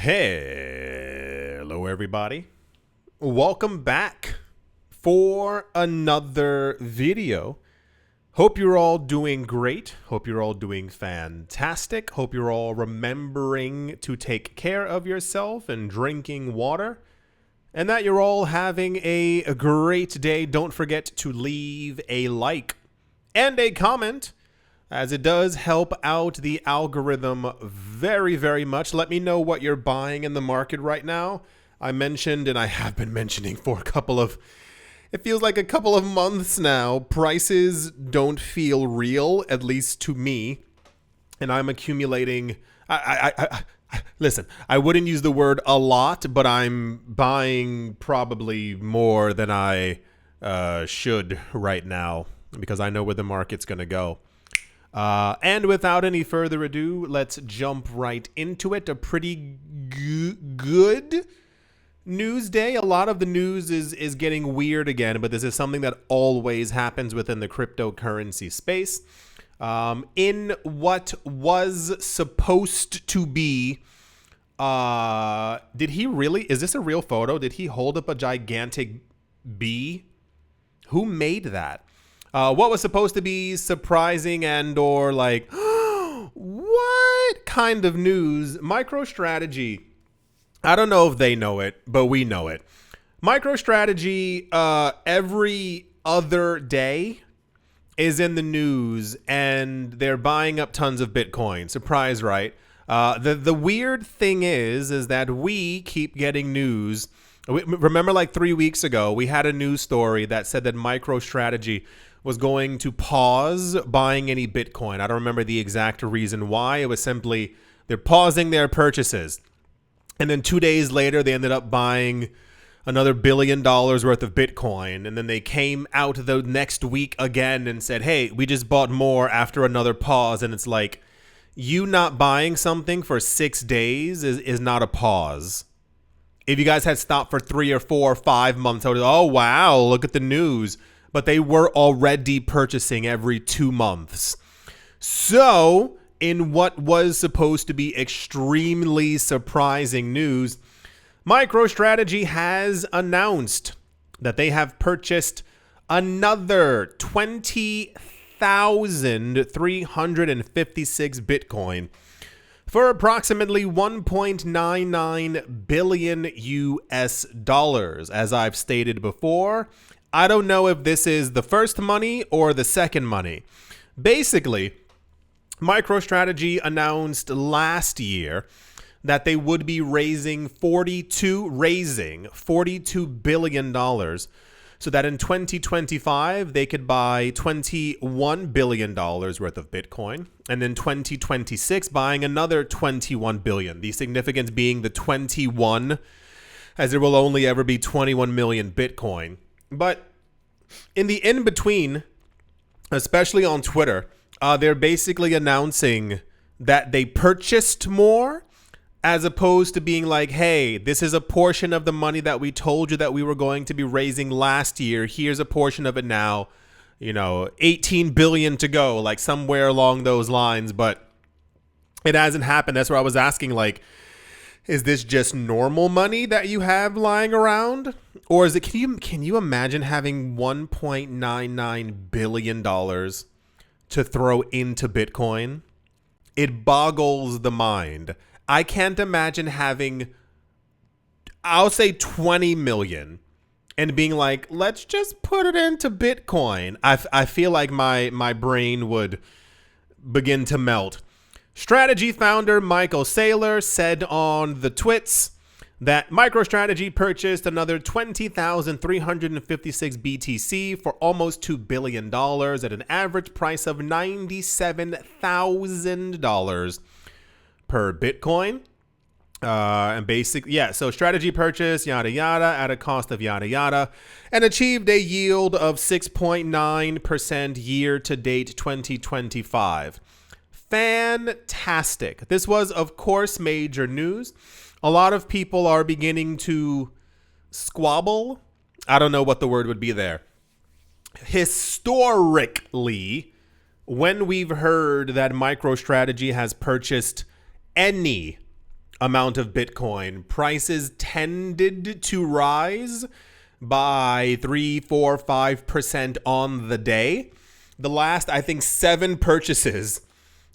Hello, everybody. Welcome back for another video. Hope you're all doing great. Hope you're all doing fantastic. Hope you're all remembering to take care of yourself and drinking water. And that you're all having a great day. Don't forget to leave a like and a comment, as it does help out the algorithm very, very much. Let me know what you're buying in the market right now. I mentioned, and I have been mentioning for it feels like a couple of months now, prices don't feel real, at least to me. And I'm accumulating. Listen, I wouldn't use the word a lot, but I'm buying probably more than I should right now because I know where the market's going to go. And without any further ado, let's jump right into it. A pretty good news day. A lot of the news is getting weird again, but this is something that always happens within the cryptocurrency space. In what was supposed to be, is this a real photo? Did he hold up a gigantic bee? Who made that? What was supposed to be surprising and or like, what kind of news? Microstrategy. I don't know if they know it, but we know it. Microstrategy, every other day is in the news and they're buying up tons of Bitcoin. Surprise, right? The weird thing is that we keep getting news. Remember, like 3 weeks ago, we had a news story that said that Microstrategy was going to pause buying any Bitcoin. I don't remember the exact reason why. It was simply they're pausing their purchases. And then 2 days later, they ended up buying another $1 billion worth of Bitcoin. And then they came out the next week again and said, hey, we just bought more after another pause. And it's like, you not buying something for 6 days is not a pause. If you guys had stopped for 3 or 4 or 5 months, I would, oh, wow, look at the news. But they were already purchasing every 2 months. So, in what was supposed to be extremely surprising news, Microstrategy has announced that they have purchased another 20,356 Bitcoin for approximately 1.99 billion US dollars. As I've stated before, I don't know if this is the first money or the second money. Basically, MicroStrategy announced last year that they would be raising $42 billion so that in 2025 they could buy $21 billion worth of Bitcoin, and in 2026 buying another $21 billion. The significance being the 21, as there will only ever be 21 million Bitcoin. But in the in-between, especially on Twitter, they're basically announcing that they purchased more as opposed to being like, hey, this is a portion of the money that we told you that we were going to be raising last year. Here's a portion of it now, 18 billion to go, like somewhere along those lines. But it hasn't happened. That's where I was asking, like, is this just normal money that you have lying around? Or is it, can you imagine having $1.99 billion to throw into Bitcoin? It boggles the mind. I can't imagine having, I'll say 20 million and being like, let's just put it into Bitcoin. I feel like my brain would begin to melt. Strategy founder Michael Saylor said on the twits that MicroStrategy purchased another 20,356 BTC for almost $2 billion at an average price of $97,000 per Bitcoin. And so strategy purchase, yada, yada, at a cost of yada, yada, and achieved a yield of 6.9% year to date 2025. Fantastic. This was, of course, major news. A lot of people are beginning to squabble. I don't know what the word would be there. Historically, when we've heard that MicroStrategy has purchased any amount of Bitcoin, prices tended to rise by 3, 4, 5% on the day. The last, I think, 7 purchases,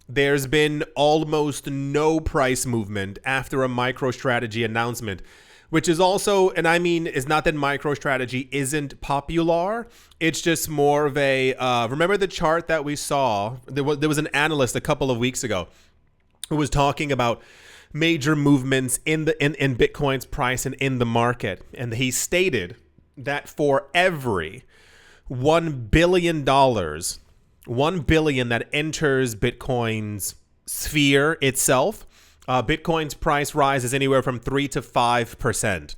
there's been almost no price movement after a MicroStrategy announcement, which is also, and I mean, it's not that MicroStrategy isn't popular. It's just more of a, remember the chart that we saw? There was an analyst a couple of weeks ago who was talking about major movements in Bitcoin's price and in the market. And he stated that for every $1 billion that enters Bitcoin's sphere itself, Bitcoin's price rises anywhere from 3 to 5%.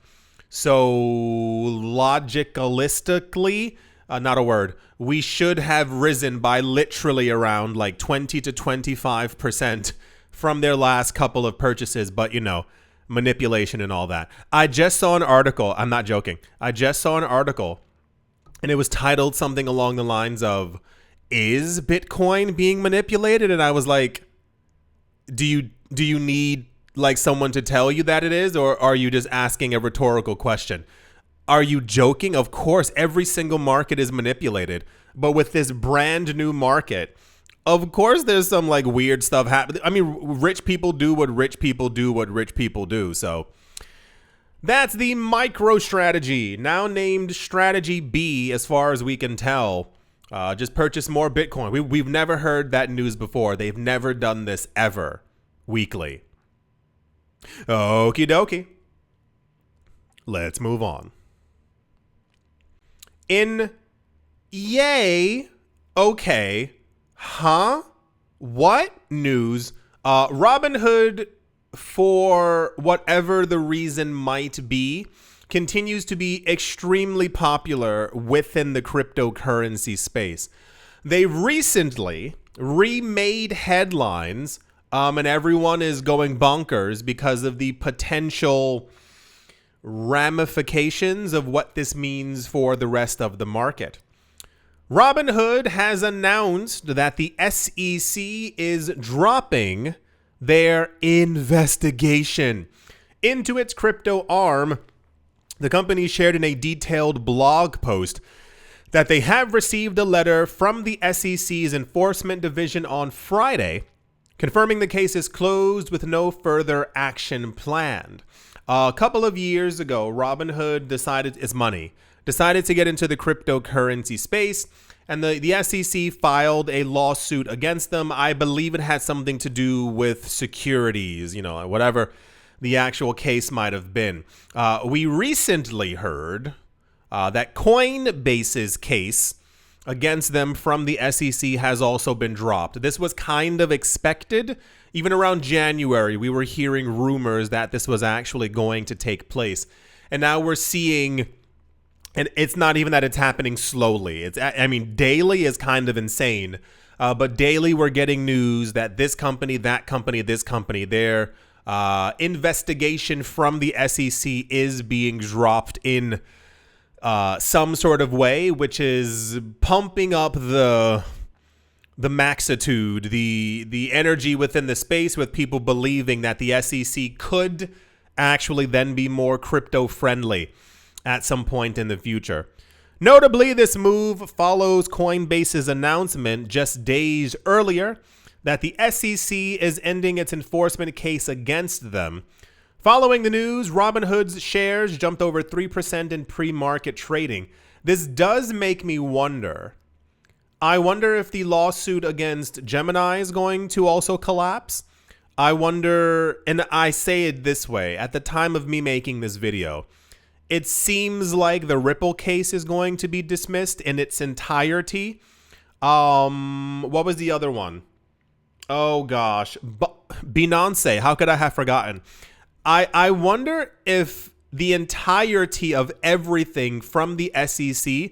So logicalistically, not a word, we should have risen by literally around like 20 to 25% from their last couple of purchases. But, you know, manipulation and all that. I just saw an article. I'm not joking. I just saw an article and it was titled something along the lines of, is Bitcoin being manipulated? And I was like, do you need like someone to tell you that it is, or are you just asking a rhetorical question? Are you joking? Of course, every single market is manipulated, but with this brand new market, of course there's some like weird stuff happening. I mean, rich people do what rich people do what rich people do. So that's the MicroStrategy, now named Strategy B as far as we can tell. Just purchase more Bitcoin. We've never heard that news before. They've never done this ever weekly. Okie dokie. Let's move on. In yay, okay, huh? What news? Robinhood, for whatever the reason might be, continues to be extremely popular within the cryptocurrency space. They recently remade headlines, and everyone is going bonkers because of the potential ramifications of what this means for the rest of the market. Robinhood has announced that the SEC is dropping their investigation into its crypto arm. The company shared in a detailed blog post that they have received a letter from the SEC's Enforcement Division on Friday, confirming the case is closed with no further action planned. A couple of years ago, Robinhood decided to get into the cryptocurrency space, and the SEC filed a lawsuit against them. I believe it had something to do with securities, whatever the actual case might have been. We recently heard that Coinbase's case against them from the SEC has also been dropped. This was kind of expected. Even around January, we were hearing rumors that this was actually going to take place. And now we're seeing, and it's not even that it's happening slowly. Daily is kind of insane. But daily we're getting news that this company, that company, this company, their investigation from the SEC is being dropped in some sort of way, which is pumping up the maxitude, the energy within the space, with people believing that the SEC could actually then be more crypto friendly at some point in the future. Notably, this move follows Coinbase's announcement just days earlier that the SEC is ending its enforcement case against them. Following the news, Robinhood's shares jumped over 3% in pre-market trading. This does make me wonder. I wonder if the lawsuit against Gemini is going to also collapse. I wonder, and I say it this way, at the time of me making this video, it seems like the Ripple case is going to be dismissed in its entirety. What was the other one? Oh gosh, Binance. How could I have forgotten? I wonder if the entirety of everything from the SEC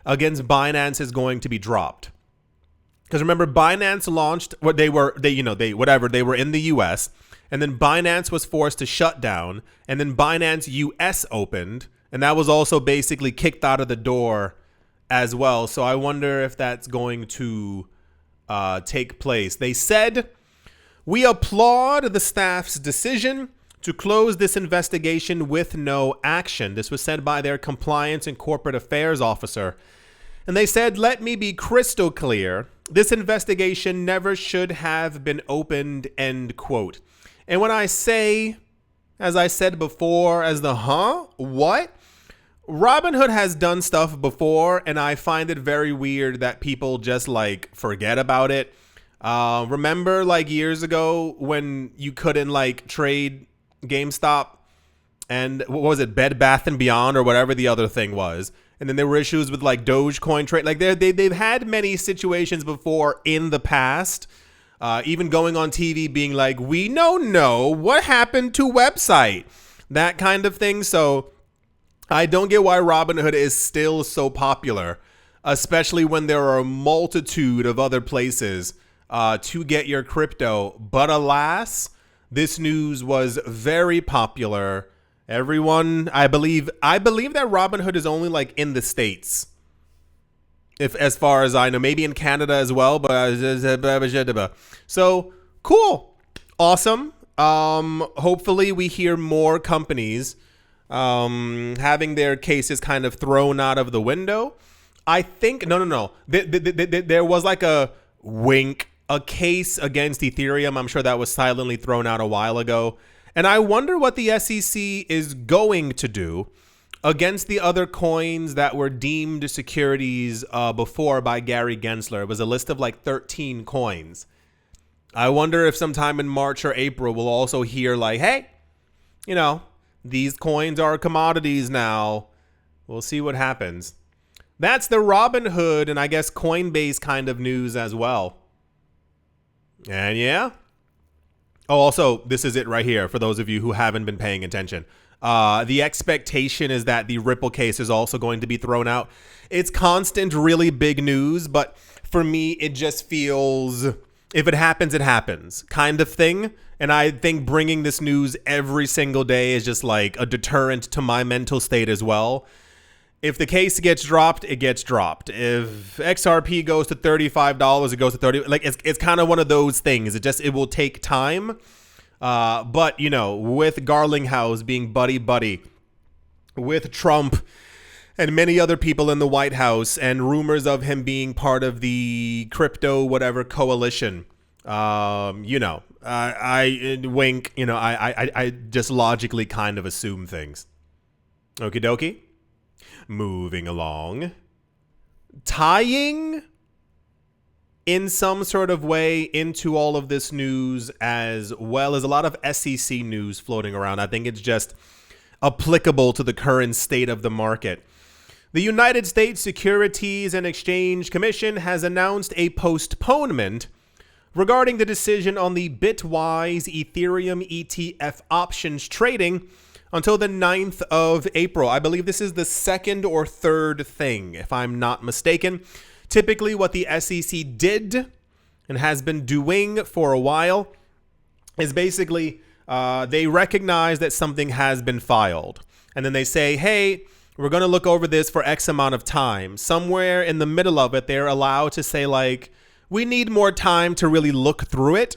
against Binance is going to be dropped. Because remember, Binance launched what they were in the US, and then Binance was forced to shut down, and then Binance US opened, and that was also basically kicked out of the door as well. So I wonder if that's going to take place. They said, "We applaud the staff's decision to close this investigation with no action. This was said by their compliance and corporate affairs officer. And they said, let me be crystal clear. This investigation never should have been opened, end quote. And when I say, as I said before, as the what? Robinhood has done stuff before, and I find it very weird that people just like forget about it. Remember like years ago when you couldn't like trade GameStop and what was it, Bed Bath and Beyond or whatever the other thing was? And then there were issues with like Dogecoin trade. Like they've had many situations before in the past. Even going on TV being like, we don't know what happened to website, that kind of thing. So I don't get why Robinhood is still so popular, especially when there are a multitude of other places to get your crypto. But alas, this news was very popular. Everyone, I believe that Robinhood is only like in the States, if as far as I know, maybe in Canada as well. But so cool, awesome. Hopefully we hear more companies having their cases kind of thrown out of the window. I think no. There was like a case against Ethereum. I'm sure that was silently thrown out a while ago. And I wonder what the SEC is going to do against the other coins that were deemed securities before by Gary Gensler. It was a list of like 13 coins. I wonder if sometime in March or April we'll also hear like, hey, these coins are commodities now. We'll see what happens. That's the Robinhood and I guess Coinbase kind of news as well. And yeah. Oh, also, this is it right here for those of you who haven't been paying attention. The expectation is that the Ripple case is also going to be thrown out. It's constant, really big news, but for me, it just feels, if it happens, it happens kind of thing. And I think bringing this news every single day is just like a deterrent to my mental state as well. If the case gets dropped, it gets dropped. If XRP goes to $35, it goes to $30. Like it's kind of one of those things. It will take time. But with Garlinghouse being buddy with Trump and many other people in the White House and rumors of him being part of the crypto whatever coalition, I wink. I just logically kind of assume things. Okie dokie. Moving along, tying in some sort of way into all of this news, as well as a lot of SEC news floating around. I think it's just applicable to the current state of the market. The United States Securities and Exchange Commission has announced a postponement regarding the decision on the Bitwise Ethereum ETF options trading until the 9th of April. I believe this is the second or third thing, if I'm not mistaken. Typically, what the SEC did and has been doing for a while is basically they recognize that something has been filed. And then they say, hey, we're going to look over this for X amount of time. Somewhere in the middle of it, they're allowed to say, like, we need more time to really look through it.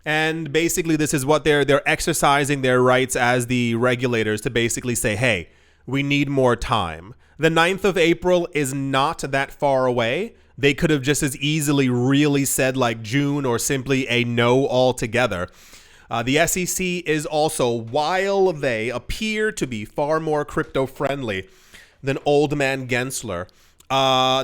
And basically, this is what they're exercising their rights as the regulators to basically say, hey, we need more time. The 9th of April is not that far away. They could have just as easily really said like June or simply a no altogether. The SEC is also, while they appear to be far more crypto friendly than old man Gensler,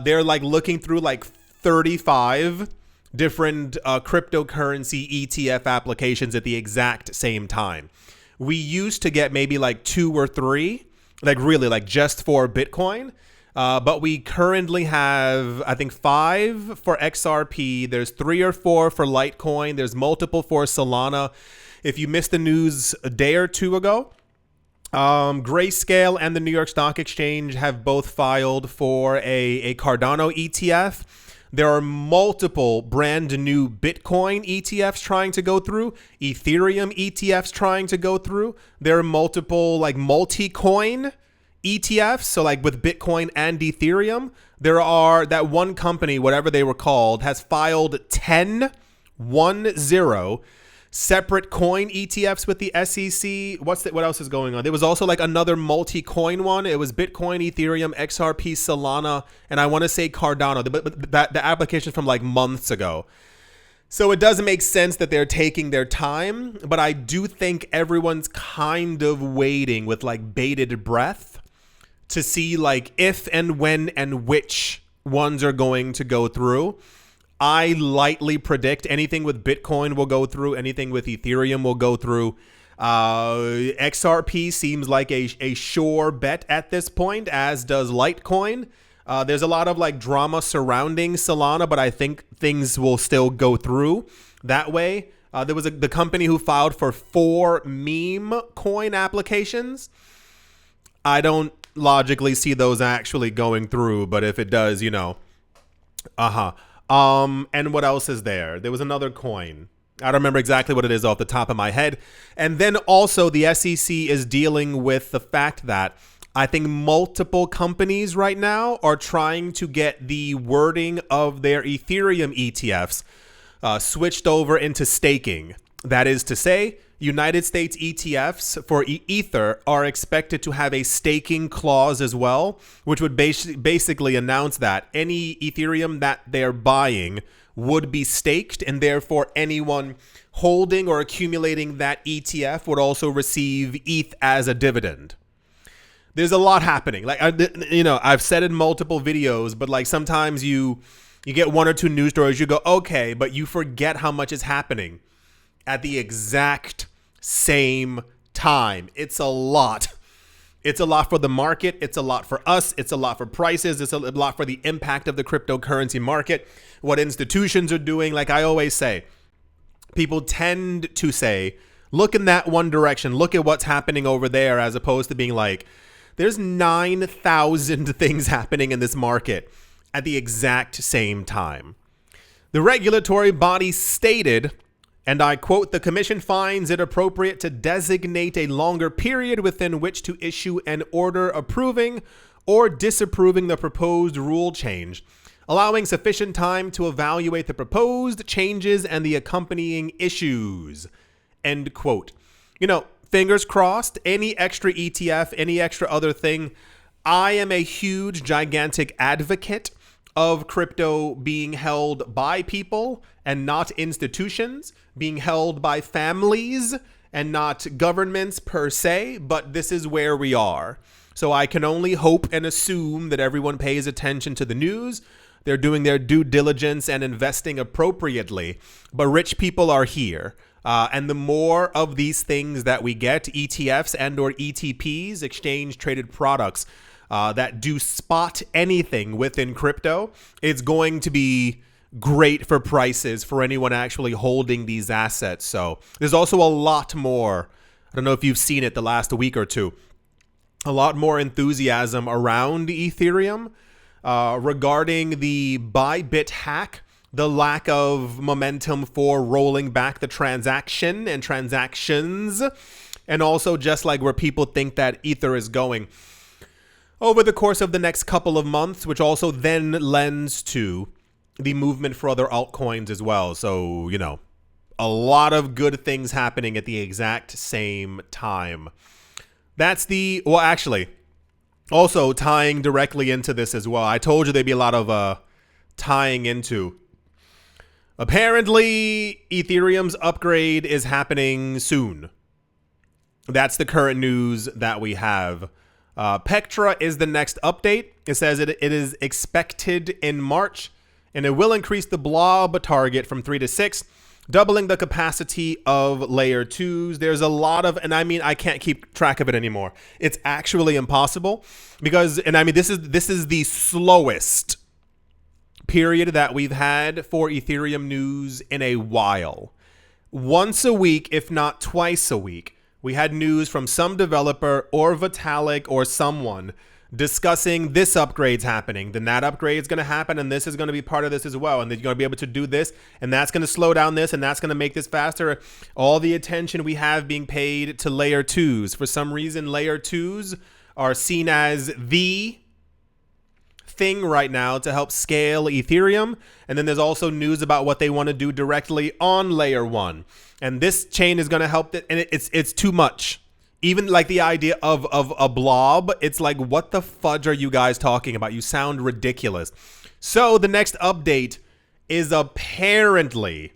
they're like looking through like 35 different cryptocurrency ETF applications at the exact same time. We used to get maybe like 2 or 3, like really like just for Bitcoin. But we currently have, I think, 5 for XRP. There's 3 or 4 for Litecoin. There's multiple for Solana. If you missed the news a day or 2 ago, Grayscale and the New York Stock Exchange have both filed for a Cardano ETF. There are multiple brand new Bitcoin ETFs trying to go through, Ethereum ETFs trying to go through. There are multiple like multi-coin ETFs. So like with Bitcoin and Ethereum, there are that one company, whatever they were called, has filed 10 separate coin ETFs with the SEC. What else is going on? There was also like another multi-coin one. It was Bitcoin, Ethereum, XRP, Solana, and I want to say Cardano. But the application from like months ago. So it doesn't make sense that they're taking their time, but I do think everyone's kind of waiting with like bated breath to see like if and when and which ones are going to go through. I lightly predict anything with Bitcoin will go through, anything with Ethereum will go through. XRP seems like a sure bet at this point, as does Litecoin. There's a lot of like drama surrounding Solana, but I think things will still go through that way. There was the company who filed for 4 meme coin applications. I don't logically see those actually going through, but if it does, you know, and what else is there? There was another coin. I don't remember exactly what it is off the top of my head. And then also the SEC is dealing with the fact that I think multiple companies right now are trying to get the wording of their Ethereum ETFs switched over into staking. That is to say, United States ETFs for Ether are expected to have a staking clause as well, which would basically announce that any Ethereum that they're buying would be staked, and therefore anyone holding or accumulating that ETF would also receive ETH as a dividend. There's a lot happening. Like, I've said in multiple videos, but like sometimes you get 1 or 2 news stories, you go, okay, but you forget how much is happening at the exact same time. It's a lot. It's a lot for the market. It's a lot for us. It's a lot for prices. It's a lot for the impact of the cryptocurrency market, what institutions are doing. Like I always say, people tend to say, look in that one direction. Look at what's happening over there, as opposed to being like, there's 9,000 things happening in this market at the exact same time. The regulatory body stated, and I quote, "The commission finds it appropriate to designate a longer period within which to issue an order approving or disapproving the proposed rule change, allowing sufficient time to evaluate the proposed changes and the accompanying issues." End quote. You know, fingers crossed, any extra ETF, any extra other thing. I am a huge, gigantic advocate of crypto being held by people and not institutions, being held by families and not governments per se, but this is where we are. So I can only hope and assume that everyone pays attention to the news. They're doing their due diligence and investing appropriately, but rich people are here. And the more of these things that we get, ETFs and or ETPs, exchange traded products, that do spot anything within crypto, it's going to be great for prices for anyone actually holding these assets. So there's also a lot more. I don't know if you've seen it the last week or two. A lot more enthusiasm around Ethereum regarding the Bybit hack, the lack of momentum for rolling back the transaction and transactions, and also just like where people think that Ether is going over the course of the next couple of months, which also then lends to the movement for other altcoins as well. So, you know, a lot of good things happening at the exact same time. That's well, actually, also tying directly into this as well. I told you there'd be a lot of tying into. Apparently, Ethereum's upgrade is happening soon. That's the current news that we have. Pectra is the next update. It says it is expected in March, and it will increase the blob target from 3 to 6, doubling the capacity of layer 2s. There's a lot of, and I mean, I can't keep track of it anymore. It's actually impossible because, and I mean, this is the slowest period that we've had for Ethereum news in a while. Once a week, if not twice a week, we had news from some developer or Vitalik or someone discussing this upgrade's happening, then that upgrade is going to happen, and this is going to be part of this as well, and then you're going to be able to do this, and that's going to slow down this, and that's going to make this faster. All the attention we have being paid to layer 2s. For some reason, layer 2s are seen as the thing right now to help scale Ethereum. And then there's also news about what they want to do directly on layer 1. And this chain is going to help it. And it's too much. Even like the idea of a blob, it's like, what the fudge are you guys talking about? You sound ridiculous. So the next update is apparently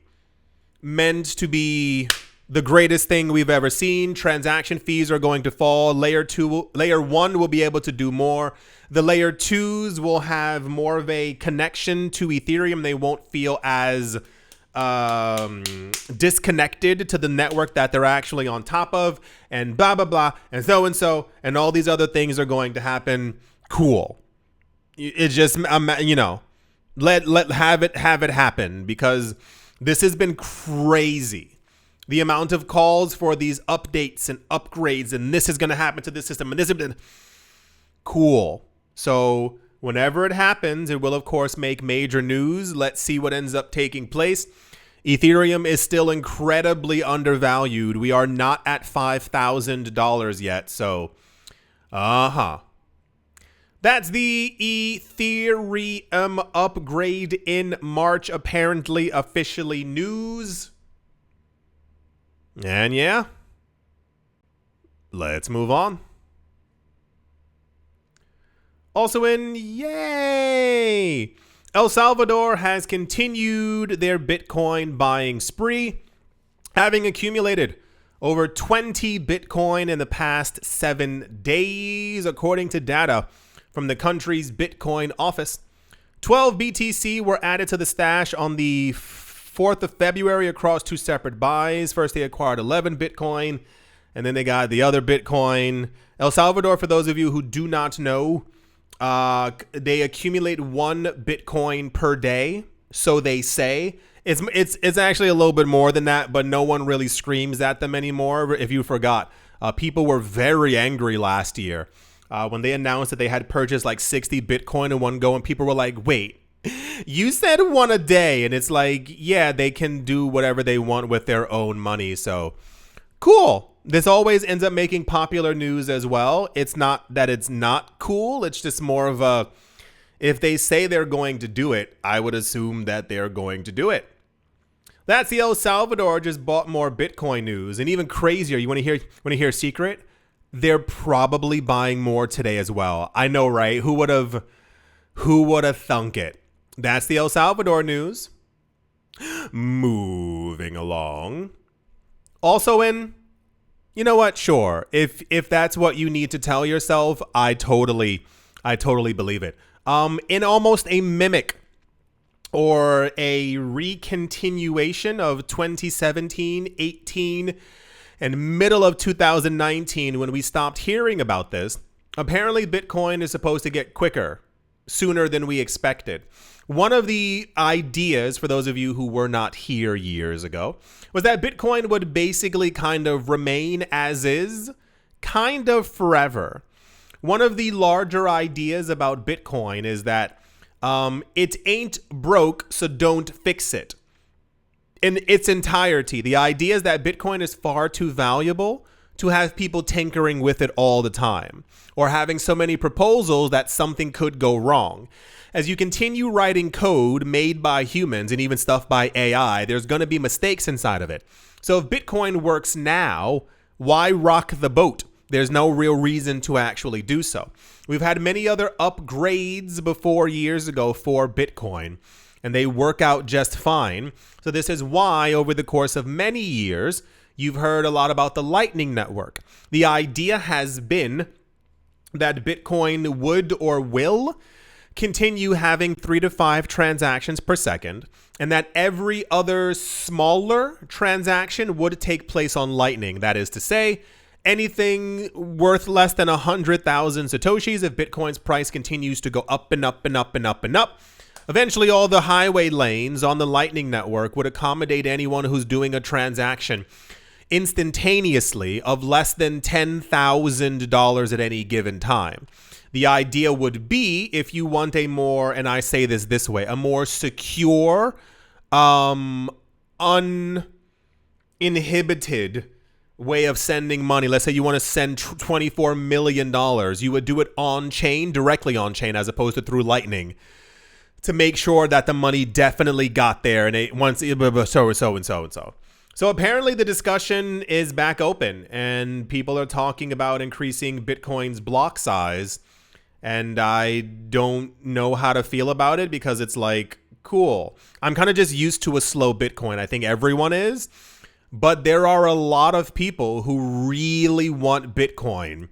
meant to be the greatest thing we've ever seen. Transaction fees are going to fall. Layer 1 will be able to do more. The layer 2s will have more of a connection to Ethereum. They won't feel as disconnected to the network that they're actually on top of, and blah, blah, blah, and so, and all these other things are going to happen. Cool. It just, you know, let have it happen, because this has been crazy. The amount of calls for these updates and upgrades, and this is going to happen to this system, and this is cool. So whenever it happens, it will, of course, make major news. Let's see what ends up taking place. Ethereum is still incredibly undervalued. We are not at $5,000 yet. So, that's the Ethereum upgrade in March, apparently officially news. And yeah, let's move on. Also in, yay! El Salvador has continued their Bitcoin buying spree, having accumulated over 20 Bitcoin in the past 7 days, according to data from the country's Bitcoin office. 12 BTC were added to the stash on the 4th of February across 2 separate buys. First, they acquired 11 Bitcoin, and then they got the other Bitcoin. El Salvador, for those of you who do not know, they accumulate 1 Bitcoin per day, so they say. It's actually a little bit more than that, but no one really screams at them anymore. If you forgot, people were very angry last year when they announced that they had purchased like 60 Bitcoin in one go, and people were like, wait, you said 1 a day. And it's like, yeah, they can do whatever they want with their own money. So cool. This always ends up making popular news as well. It's not that it's not cool. It's just more of a, if they say they're going to do it, I would assume that they're going to do it. That's the El Salvador just bought more Bitcoin news. And even crazier, you want to hear a secret? They're probably buying more today as well. I know, right? Who would have thunk it? That's the El Salvador news. Moving along. Also in, you know what? Sure. If that's what you need to tell yourself, I totally believe it. In almost a mimic or a recontinuation of 2017, 18, and middle of 2019, when we stopped hearing about this, apparently Bitcoin is supposed to get quicker, sooner than we expected. One of the ideas, for those of you who were not here years ago, was that Bitcoin would basically kind of remain as is, kind of forever. One of the larger ideas about Bitcoin is that it ain't broke, so don't fix it. In its entirety, the idea is that Bitcoin is far too valuable to have people tinkering with it all the time, or having so many proposals that something could go wrong. As you continue writing code made by humans and even stuff by AI, there's going to be mistakes inside of it. So if Bitcoin works now, why rock the boat? There's no real reason to actually do so. We've had many other upgrades before years ago for Bitcoin, and they work out just fine. So this is why over the course of many years, you've heard a lot about the Lightning Network. The idea has been that Bitcoin would or will continue having 3 to 5 transactions per second, and that every other smaller transaction would take place on Lightning. That is to say, anything worth less than 100,000 Satoshis, if Bitcoin's price continues to go up and up and up and up and up, eventually all the highway lanes on the Lightning Network would accommodate anyone who's doing a transaction instantaneously of less than $10,000 at any given time. The idea would be, if you want a more, and I say this way, a more secure, uninhibited way of sending money. Let's say you want to send $24 million. You would do it on chain, directly on chain, as opposed to through Lightning, to make sure that the money definitely got there. And so apparently the discussion is back open, and people are talking about increasing Bitcoin's block size. And I don't know how to feel about it, because it's like, cool. I'm kind of just used to a slow Bitcoin. I think everyone is. But there are a lot of people who really want Bitcoin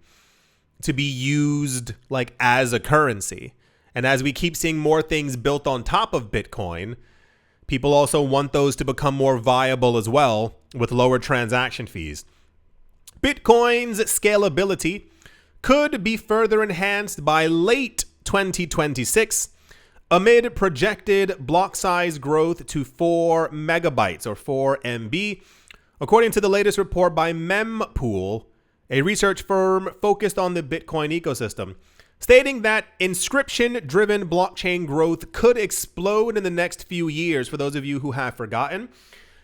to be used like as a currency. And as we keep seeing more things built on top of Bitcoin, people also want those to become more viable as well, with lower transaction fees. Bitcoin's scalability could be further enhanced by late 2026 amid projected block size growth to 4 megabytes or 4 MB, according to the latest report by Mempool, a research firm focused on the Bitcoin ecosystem, stating that inscription-driven blockchain growth could explode in the next few years. For those of you who have forgotten,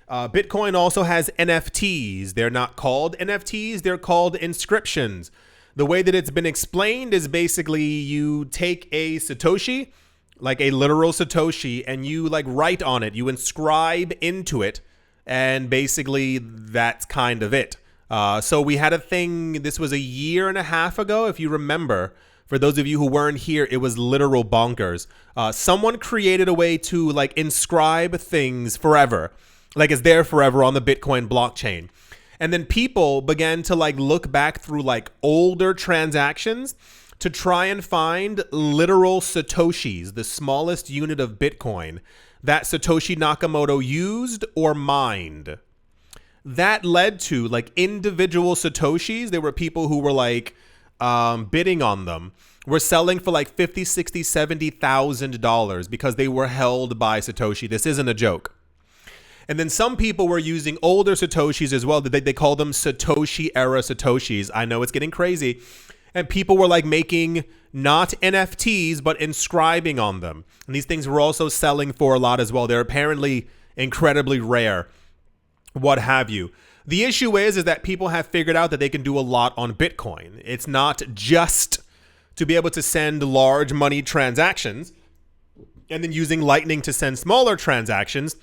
Bitcoin also has NFTs. They're not called NFTs, they're called inscriptions. The way that it's been explained is basically you take a Satoshi, like a literal Satoshi, and you like write on it, you inscribe into it, and basically that's kind of it. So we had a thing, this was a year and a half ago, if you remember. For those of you who weren't here, it was literal bonkers. Someone created a way to like inscribe things forever, like it's there forever on the Bitcoin blockchain. And then people began to like look back through like older transactions to try and find literal Satoshis, the smallest unit of Bitcoin that Satoshi Nakamoto used or mined. That led to like individual Satoshis. There were people who were like bidding on them, were selling for like $50,000, $60,000, $70,000 because they were held by Satoshi. This isn't a joke. And then some people were using older Satoshis as well. They call them Satoshi era Satoshis. I know it's getting crazy. And people were like making not NFTs, but inscribing on them. And these things were also selling for a lot as well. They're apparently incredibly rare, what have you. The issue is that people have figured out that they can do a lot on Bitcoin. It's not just to be able to send large money transactions and then using Lightning to send smaller transactions.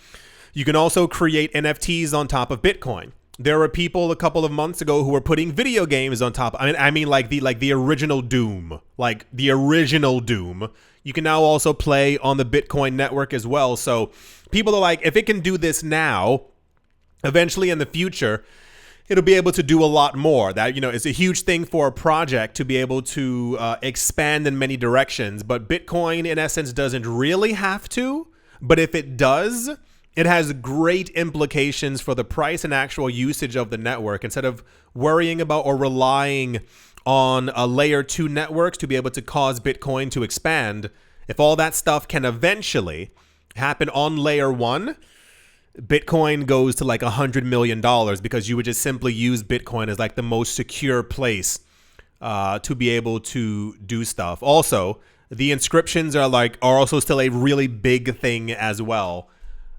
You can also create NFTs on top of Bitcoin. There were people a couple of months ago who were putting video games on top. I mean like the original Doom, like the original Doom. You can now also play on the Bitcoin network as well. So people are like, if it can do this now, eventually in the future, it'll be able to do a lot more. That, you know, is a huge thing for a project to be able to expand in many directions. But Bitcoin, in essence, doesn't really have to. But if it does, it has great implications for the price and actual usage of the network. Instead of worrying about or relying on a layer 2 networks to be able to cause Bitcoin to expand, if all that stuff can eventually happen on layer 1, Bitcoin goes to like $100 million, because you would just simply use Bitcoin as like the most secure place to be able to do stuff. Also, the inscriptions are also still a really big thing as well.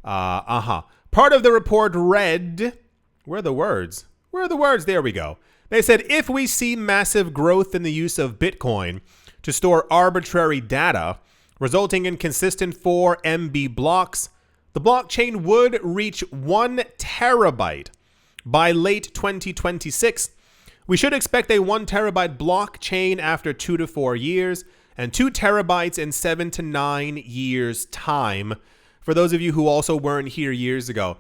Part of the report read, where are the words? There we go. They said, if we see massive growth in the use of Bitcoin to store arbitrary data, resulting in consistent 4 MB blocks, the blockchain would reach 1 terabyte by late 2026. We should expect a 1 terabyte blockchain after 2 to 4 years and 2 terabytes in 7 to 9 years' time. For those of you who also weren't here years ago,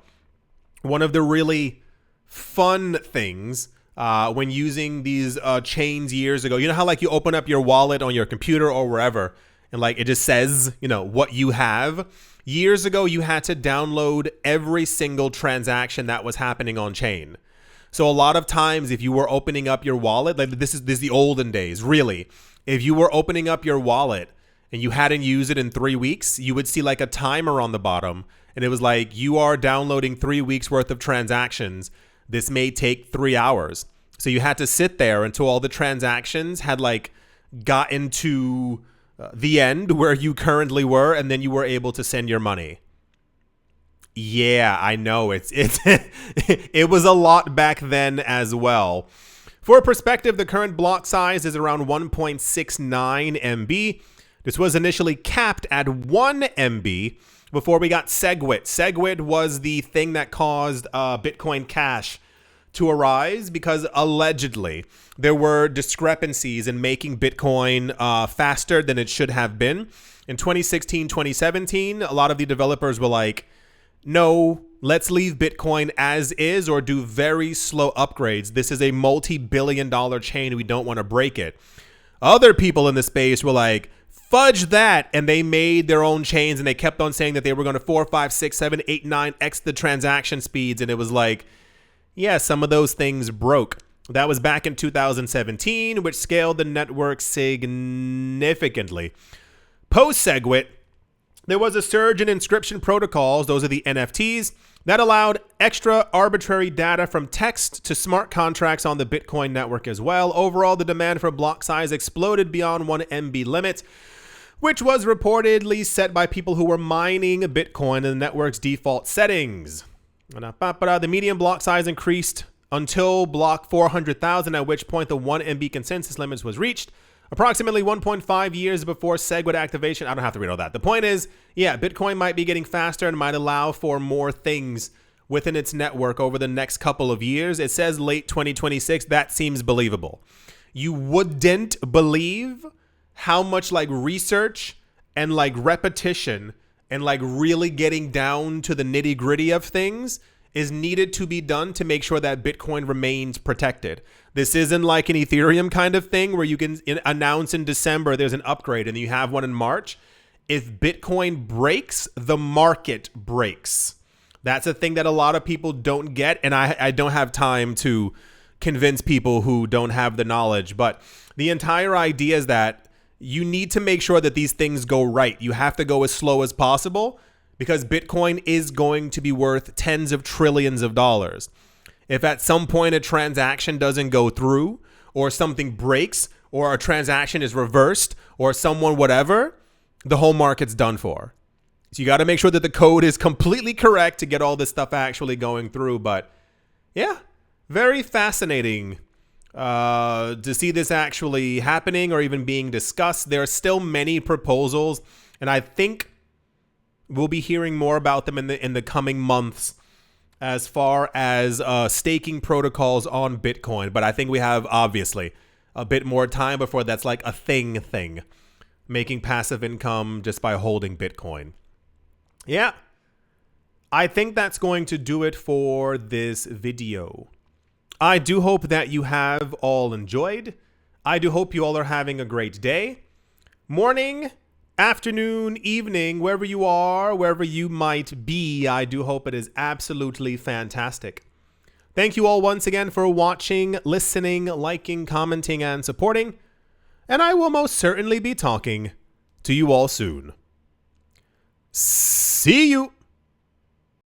one of the really fun things when using these chains years ago, you know how like you open up your wallet on your computer or wherever and like it just says, you know, what you have? Years ago, you had to download every single transaction that was happening on chain. So a lot of times if you were opening up your wallet, like this is the olden days, really. If you were opening up your wallet and you hadn't used it in 3 weeks, you would see like a timer on the bottom. And it was like, you are downloading 3 weeks worth of transactions. This may take 3 hours. So you had to sit there until all the transactions had like gotten to the end where you currently were, and then you were able to send your money. Yeah, I know. It was a lot back then as well. For perspective, the current block size is around 1.69 MB. This was initially capped at 1 MB before we got SegWit. SegWit was the thing that caused Bitcoin Cash to arise because allegedly there were discrepancies in making Bitcoin faster than it should have been. In 2016, 2017, a lot of the developers were like, no, let's leave Bitcoin as is or do very slow upgrades. This is a multi-billion-dollar chain. We don't want to break it. Other people in the space were like, fudge that. And they made their own chains and they kept on saying that they were going to 4, 5, 6, 7, 8, 9x the transaction speeds. And it was like, yeah, some of those things broke. That was back in 2017, which scaled the network significantly. Post-SegWit, there was a surge in inscription protocols, those are the NFTs, that allowed extra arbitrary data from text to smart contracts on the Bitcoin network as well. Overall, the demand for block size exploded beyond 1 MB limit, which was reportedly set by people who were mining Bitcoin in the network's default settings. The median block size increased until block 400,000, at which point the 1 MB consensus limit was reached. Approximately 1.5 years before SegWit activation. I don't have to read all that. The point is, yeah, Bitcoin might be getting faster and might allow for more things within its network over the next couple of years. It says late 2026. That seems believable. You wouldn't believe how much like research and like repetition and like really getting down to the nitty gritty of things is needed to be done to make sure that Bitcoin remains protected. This isn't like an Ethereum kind of thing where you can announce in December there's an upgrade and you have one in March. If Bitcoin breaks, the market breaks. That's a thing that a lot of people don't get, and I don't have time to convince people who don't have the knowledge. But the entire idea is that you need to make sure that these things go right. You have to go as slow as possible, because Bitcoin is going to be worth tens of trillions of dollars. If at some point a transaction doesn't go through, or something breaks, or a transaction is reversed, or someone whatever, the whole market's done for. So you got to make sure that the code is completely correct to get all this stuff actually going through. But yeah, very fascinating to see this actually happening or even being discussed. There are still many proposals, and I think we'll be hearing more about them in the coming months as far as staking protocols on Bitcoin. But I think we have, obviously, a bit more time before that's like a thing, making passive income just by holding Bitcoin. Yeah, I think that's going to do it for this video. I do hope that you have all enjoyed. I do hope you all are having a great day. Morning, afternoon, evening, wherever you are, wherever you might be, I do hope it is absolutely fantastic. Thank you all once again for watching, listening, liking, commenting, and supporting. And I will most certainly be talking to you all soon. See you.